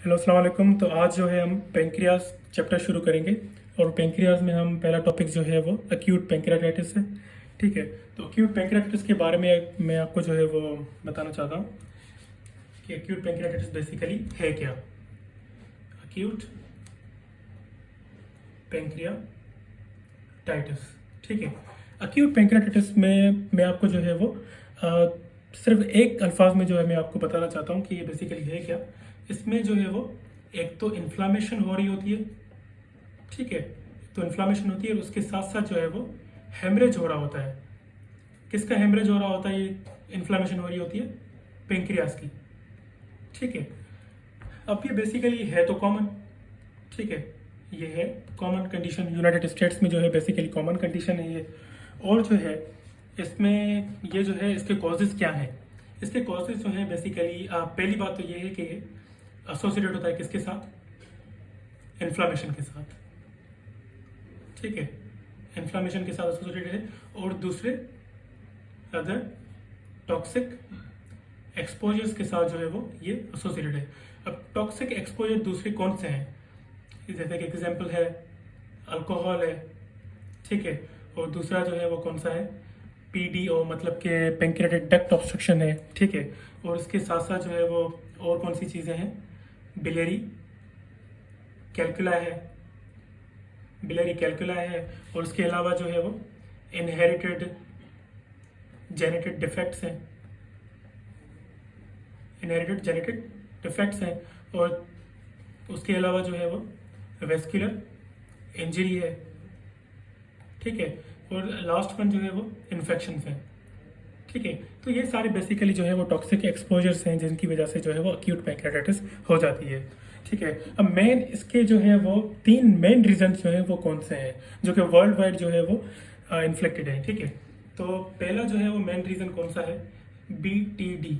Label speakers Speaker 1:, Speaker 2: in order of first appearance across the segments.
Speaker 1: Hello अस्सलाम वालेकुम। तो आज जो है हम पेंक्रियाज चैप्टर शुरू करेंगे और पेंक्रियाज में हम पहला टॉपिक जो है वो अक्यूट पेंक्रियाटाइटिस है। ठीक है, तो अक्यूट पेंक्रियाटाइटिस के बारे में मैं आपको जो है वो बताना चाहता हूँ कि अक्यूट पेंक्रियाटाइटिस बेसिकली है क्या। अक्यूट पेंक्रियाटाइटिस, ठीक है। अक्यूट पेंक्रियाटाइटिस में मैं आपको जो है वो सिर्फ एक अल्फाज में जो है मैं आपको बताना चाहता हूँ कि ये बेसिकली है क्या। इसमें जो है वो एक तो इन्फ्लामेशन हो रही होती है, ठीक है, तो इन्फ्लामेशन होती है और उसके साथ साथ जो है वो हेमरेज हो रहा होता है। किसका हेमरेज हो रहा होता है? ये इन्फ्लामेशन हो रही होती है पेंक्रियास की, ठीक है। अब ये बेसिकली है तो कॉमन, ठीक है, ये है कॉमन कंडीशन। यूनाइटेड स्टेट्स में जो है बेसिकली कॉमन कंडीशन है ये। और जो है इसमें ये जो है इसके कॉजेज क्या हैं? इसके कॉजेज जो है बेसिकली पहली बात तो ये है कि एसोसिएटेड होता है किसके साथ? इन्फ्लामेशन के साथ, ठीक है, इन्फ्लामेशन के साथ एसोसिएटेड है। और दूसरे अदर टॉक्सिक एक्सपोजर्स के साथ जो है वो ये एसोसिएटेड है। अब टॉक्सिक एक्सपोजर दूसरे कौन से हैं? जैसे कि एग्जांपल है अल्कोहल है, ठीक है, और दूसरा जो है वो कौन सा है? पीडीओ, मतलब कि पेंक्रियाटिक डक्ट ऑब्स्ट्रक्शन है, ठीक है। और इसके साथ साथ जो है वो और कौन सी चीज़ें हैं? बिलियरी कैलकुला है, बिलियरी कैलकुला है। और उसके अलावा जो है वो इनहेरिटेड जेनेटिक डिफेक्ट्स हैं, इनहेरिटेड जेनेटिक डिफेक्ट्स हैं। और उसके अलावा जो है वो वेस्कुलर इंजरी है, ठीक है। और लास्ट वन जो है वो इन्फेक्शंस हैं, ठीक है। तो ये सारे बेसिकली जो है वो टॉक्सिक एक्सपोजर्स हैं जिनकी वजह से जो है वो अक्यूट पेंक्रियाटाइटिस हो जाती है, ठीक है। अब मेन इसके जो है वो तीन मेन रीजन जो है वो कौन से हैं जो कि वर्ल्ड वाइड जो है वो इन्फ्लेक्टेड है, ठीक है। तो पहला जो है वो मेन रीजन कौन सा है? BTD,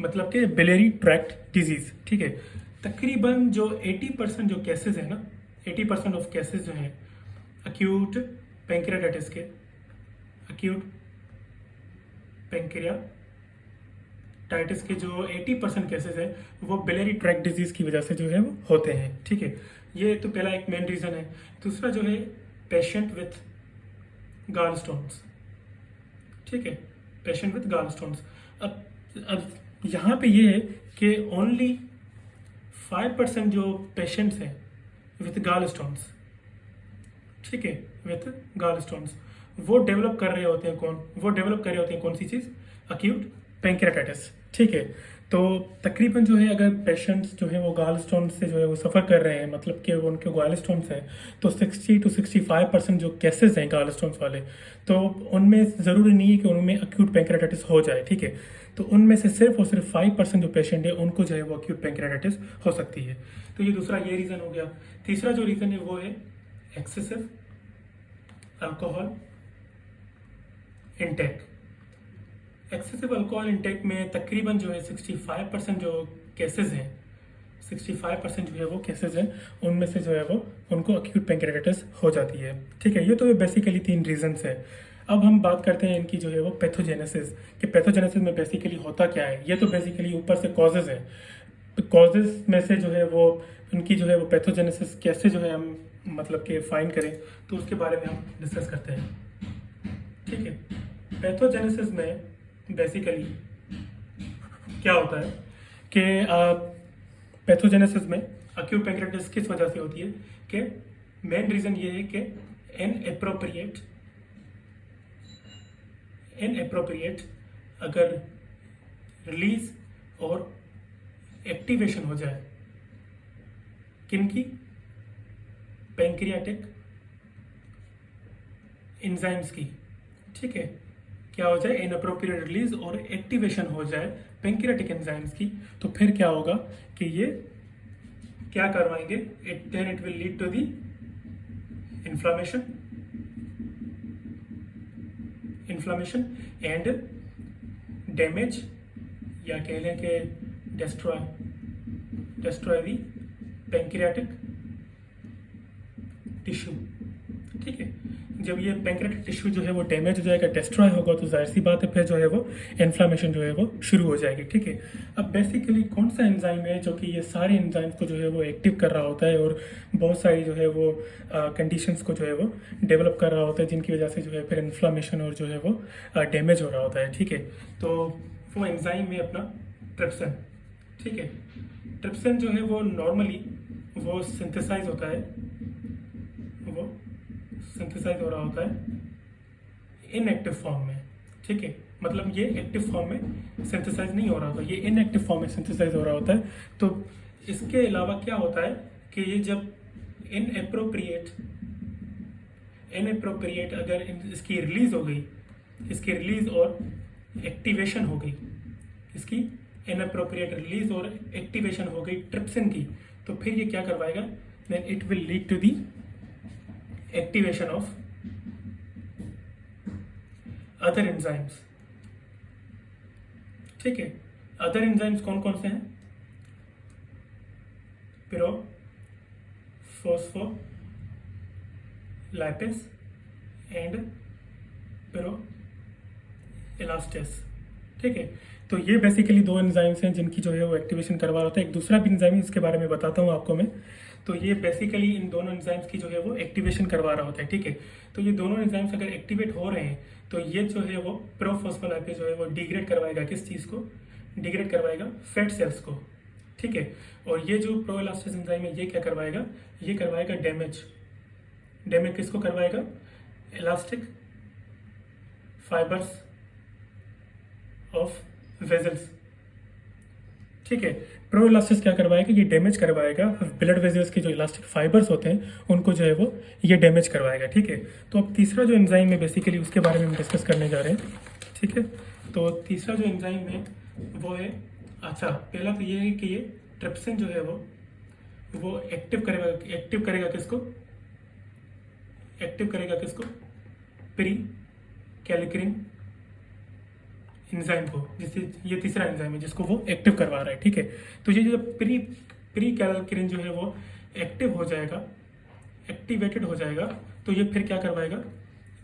Speaker 1: मतलब कि बिलियरी ट्रैक्ट डिजीज, ठीक है। तकरीबन जो 80% जो केसेस है ना, 80% ऑफ केसेस जो हैं अक्यूट पेंक्रियाटाइटिस के, अक्यूट पेंक्रियाटाइटिस के जो 80% केसेस हैं वो बिलियरी ट्रैक्ट डिजीज की वजह से जो है वो होते हैं, ठीक है। ये तो पहला एक मेन रीजन है। दूसरा जो है पेशेंट विथ गाल स्टोन्स, ठीक है, पेशेंट विथ गाल स्टोन्स। अब यहाँ पे ये है कि ओनली 5% जो पेशेंट्स हैं विथ गाल स्टोन्स, ठीक है, विथ गाल स्टोन्स, वो डेवलप कर रहे होते हैं कौन? वो डेवलप कर रहे होते हैं कौन सी चीज़? अक्यूट पेंक्रियाटाइटिस, ठीक है। तो तकरीबन जो है अगर पेशेंट्स जो है वो गाल स्टोन्स से जो है वो सफ़र कर रहे हैं, मतलब कि उनके गाल स्टोन्स हैं, तो 60 to 65% जो केसेस हैं गाल स्टोन्स वाले, तो उनमें ज़रूरी नहीं है कि उनमें अक्यूट पेंक्रियाटाइटिस हो जाए, ठीक है। तो उनमें से सिर्फ और सिर्फ 5% जो पेशेंट है उनको जो है वो अक्यूट पेंक्रियाटाइटिस हो सकती है। तो ये दूसरा ये रीज़न हो गया। तीसरा जो रीज़न है वो है excessive alcohol intake. Excessive alcohol intake में तकरीबन जो है 65% जो केसेस हैं, 65% जो है वो केसेस हैं, उनमें से जो है वो उनको अक्यूट पेंक्रियाटाइटिस हो जाती है, ठीक है। ये तो बेसिकली तीन रीजंस है। अब हम बात करते हैं इनकी जो है वो पैथोजेनेसिस, कि पैथोजेनेसिस में बेसिकली होता क्या है। ये तो बेसिकली ऊपर से कॉजेज है, तो कॉजेज में से जो है वो उनकी जो है वो पैथोजेनेसिस कैसे जो है हम मतलब कि फाइंड करें, तो उसके बारे में हम डिस्कस करते हैं, ठीक है। पैथोजेनेसिस में बेसिकली क्या होता है कि पैथोजेनेसिस में अक्यूट पेंक्रियाटाइटिस किस वजह से होती है? कि मेन रीजन ये है कि इनएप्रोप्रिएट अगर रिलीज और एक्टिवेशन हो जाए किनकी? पेंक्रियाटिक एंजाइम्स की, ठीक है। क्या हो जाए? इनअप्रोप्रिएट रिलीज और एक्टिवेशन हो जाए पेंक्रियाटिक एंजाइम्स की, तो फिर क्या होगा कि ये क्या करवाएंगे? It will lead to the inflammation and damage, या कह लें कि डिस्ट्रॉय दी पेंक्रियाटिक टिश्यू, ठीक है। जब ये पैंक्रेटिक टिश्यू जो है वो डैमेज हो जाएगा, डिस्ट्रॉय होगा, तो जाहिर सी बात है फिर जो है वो इन्फ्लामेशन जो है वो शुरू हो जाएगी। ठीक है, अब बेसिकली कौन सा एंजाइम है जो कि ये सारे एंजाइम्स को जो है वो एक्टिव कर रहा होता है और बहुत सारी जो है वो कंडीशंस को जो है वो डेवलप कर रहा होता है, जिनकी वजह से जो है फिर इन्फ्लामेशन और जो है वो डैमेज हो रहा होता है। ठीक है, तो वो एंजाइम है अपना ट्रिप्सिन। ठीक है, ट्रिप्सिन जो है वो नॉर्मली वो सिंथेसाइज होता है, वो सिंथेसाइज हो रहा होता है इनएक्टिव फॉर्म में। ठीक है, मतलब ये एक्टिव फॉर्म में सिंथेसाइज नहीं हो रहा होता, ये इनएक्टिव फॉर्म में सिंथेसाइज हो रहा होता है। तो इसके अलावा क्या होता है कि ये जब इनएप्रोप्रिएट अगर इसकी रिलीज हो गई, इसकी रिलीज और एक्टिवेशन हो गई, इसकी इनएप्रोप्रिएट रिलीज और एक्टिवेशन हो गई ट्रिप्सिन की, तो फिर ये क्या करवाएगा, then it will lead to the activation of other enzymes. ठीक है, अदर एंजाइम्स कौन कौन से हैं, पिरो फोस्फोलाइपेज एंड पिरो इलास्टेस। ठीक है, तो ये बेसिकली दो एंजाइम्स हैं जिनकी जो है वो एक्टिवेशन करवा रहा था। एक दूसरा भी एंजाइम इसके बारे में बताता हूँ आपको मैं। तो ये बेसिकली इन दोनों एंजाइम्स की जो है वो एक्टिवेशन करवा रहा होता है। ठीक है, तो ये दोनों एंजाइम्स अगर एक्टिवेट हो रहे हैं तो ये जो है वो प्रोफॉस्फोलाइपेज जो है वो डिग्रेड करवाएगा, किस चीज़ को डिग्रेड करवाएगा, फैट सेल्स को। ठीक है, और ये जो प्रो इलास्टेस एंजाइम है ये क्या करवाएगा, ये करवाएगा डैमेज किसको करवाएगा, इलास्टिक फाइबर्स ऑफ वेजल्स। ठीक है, प्रो इलास्टिस क्या करवाएगा, ये डैमेज करवाएगा ब्लड वेजल्स के जो इलास्टिक फाइबर्स होते हैं उनको जो है वो ये डैमेज करवाएगा। ठीक है, तो अब तीसरा जो एंजाइम है बेसिकली उसके बारे में हम डिस्कस करने जा रहे हैं। ठीक है, तो तीसरा जो एंजाइम है वो है, अच्छा पहला तो ये है कि ये ट्रिप्सिन जो है वो एक्टिव करेगा किसको, प्री कैलिक्रिन एंजाइम को, जिससे ये तीसरा एंजाइम है जिसको वो एक्टिव करवा रहा है। ठीक है, तो ये जो प्री कैलिक्रिन जो है वो एक्टिवेटेड हो जाएगा, तो ये फिर क्या करवाएगा,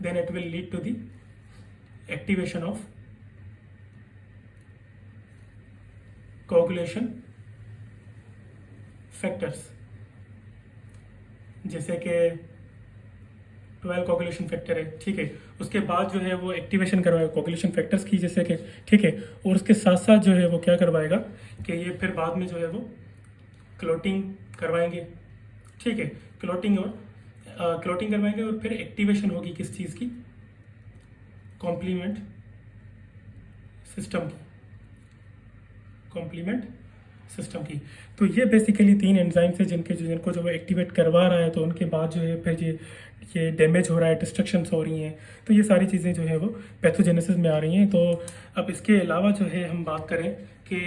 Speaker 1: then it will lead to the activation of coagulation factors, जैसे कि 12 कोगुलेशन फैक्टर है। ठीक है, उसके बाद जो है वो एक्टिवेशन करवाएगा कोगुलेशन फैक्टर्स की, जैसे कि ठीक है, और उसके साथ साथ जो है वो क्या करवाएगा कि ये फिर बाद में जो है वो क्लोटिंग करवाएंगे। ठीक है, क्लोटिंग करवाएंगे और फिर एक्टिवेशन होगी किस चीज़ की, कॉम्प्लीमेंट सिस्टम की। तो ये बेसिकली 3 एंजाइम्स है जिनको जो एक्टिवेट करवा रहा है, तो उनके बाद जो है फिर ये डैमेज हो रहा है, डिस्ट्रक्शंस हो रही हैं, तो ये सारी चीज़ें जो है वो पैथोजेनेसिस में आ रही हैं। तो अब इसके अलावा जो है हम बात करें कि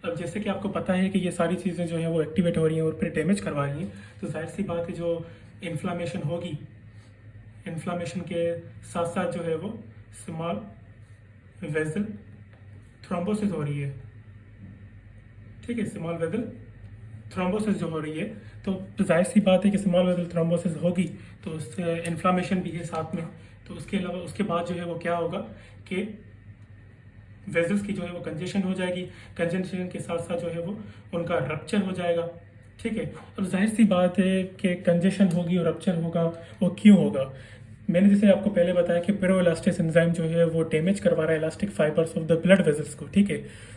Speaker 1: अब जैसे कि आपको पता है कि ये सारी चीज़ें जो हैं वो एक्टिवेट हो रही हैं और फिर डैमेज करवा रही हैं, तो जाहिर सी बात है जो इन्फ्लामेशन होगी, इन्फ्लामेशन के साथ साथ जो है वो स्मॉल वेसल थ्रोम्बोसिस हो रही है। ठीक है, स्मॉल वेसल थ्रोम्बोसिस जो हो रही है, तो जाहिर सी बात है कि स्मॉल वेसल थ्रोम्बोसिस होगी तो उससे इन्फ्लामेशन भी है साथ में। तो उसके अलावा उसके बाद जो है वो क्या होगा कि वेजल्स की जो है वो कंजेशन हो जाएगी, कंजेशन के साथ साथ जो है वो उनका रप्चर हो जाएगा। ठीक है, अब जाहिर सी बात है कि कंजेशन होगी और रप्चर होगा, वो क्यों होगा, मैंने जैसे आपको पहले बताया कि पिरोइलास्टिस एंजाइम जो है वो डैमेज करवा रहा है elastic fibres of the blood vessels को। ठीक है,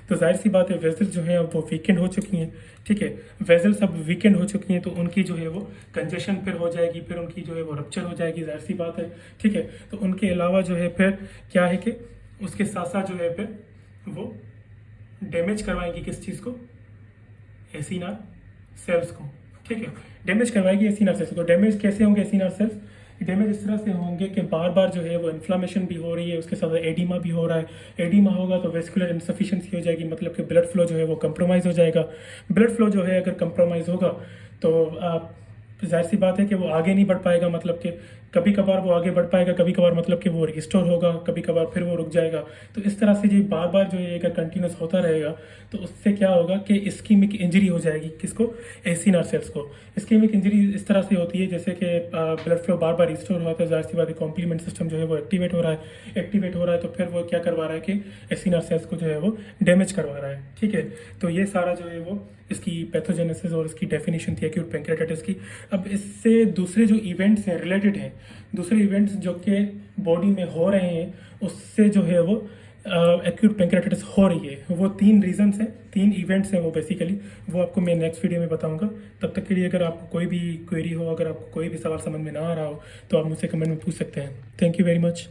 Speaker 1: तो जाहिर सी बात है वेजल्स जो है अब वो वीकेंड हो चुकी हैं। ठीक है, वेजल्स अब वीकेंड हो चुकी हैं तो उनकी जो है वो कंजेशन फिर हो जाएगी, फिर उनकी जो है वो रप्चर हो जाएगी, जाहिर सी बात है। ठीक है, तो उनके अलावा जो है फिर क्या है कि उसके साथ साथ जो है फिर वो डैमेज करवाएंगी किस चीज़ को, एसिनार सेल्स को। ठीक है, डैमेज करवाएगी एसिनार सेल्स को। डैमेज कैसे होंगे एसिनार सेल्स, डैमेज इस तरह से होंगे कि बार बार जो है वो इन्फ्लामेशन भी हो रही है, उसके साथ एडिमा भी हो रहा है। एडिमा होगा तो वेस्कुलर इनसफिशिएंसी हो जाएगी, मतलब कि ब्लड फ्लो जो है वो कंप्रोमाइज़ हो जाएगा। ब्लड फ्लो जो है अगर कंप्रोमाइज़ होगा तो जाहिर सी बात है कि वो आगे नहीं बढ़ पाएगा, मतलब कि कभी कभार वो आगे बढ़ पाएगा, कभी कभार मतलब कि वो रिस्टोर होगा, कभी कभार फिर वो रुक जाएगा। तो इस तरह से जो बार बार जो ये अगर कंटिन्यूस होता रहेगा तो उससे क्या होगा कि इस्कीमिक इंजरी हो जाएगी। किसको? एसी नर्व सेल्स को। इस्कीमिक इंजरी इस तरह से होती है जैसे कि ब्लड फ्लो बार बार रिस्टोर होता है, जाहिर सी बात है कॉम्प्लीमेंट सिस्टम जो है वो एक्टिवेट हो रहा है, तो फिर वो क्या करवा रहा है कि एसी नर्व सेल्स को जो है वो डैमेज करवा रहा है। ठीक है, तो ये सारा जो है वो इसकी पैथोजेनेसिस और इसकी डेफिनेशन थी एक्यूट पैंक्रेटाइटिस की। अब इससे दूसरे जो इवेंट्स हैं रिलेटेड हैं, दूसरे इवेंट्स जो कि बॉडी में हो रहे हैं उससे जो है वो एक्यूट पैंक्रेटाइटिस हो रही है, वो 3 रीजंस हैं, 3 इवेंट्स हैं वो बेसिकली, वो आपको मैं नेक्स्ट वीडियो में बताऊंगा। तब तक के लिए अगर आपको कोई भी क्वेरी हो, अगर आपको कोई भी सवाल समझ में ना आ रहा हो तो आप मुझसे कमेंट में पूछ सकते हैं। Thank you very much.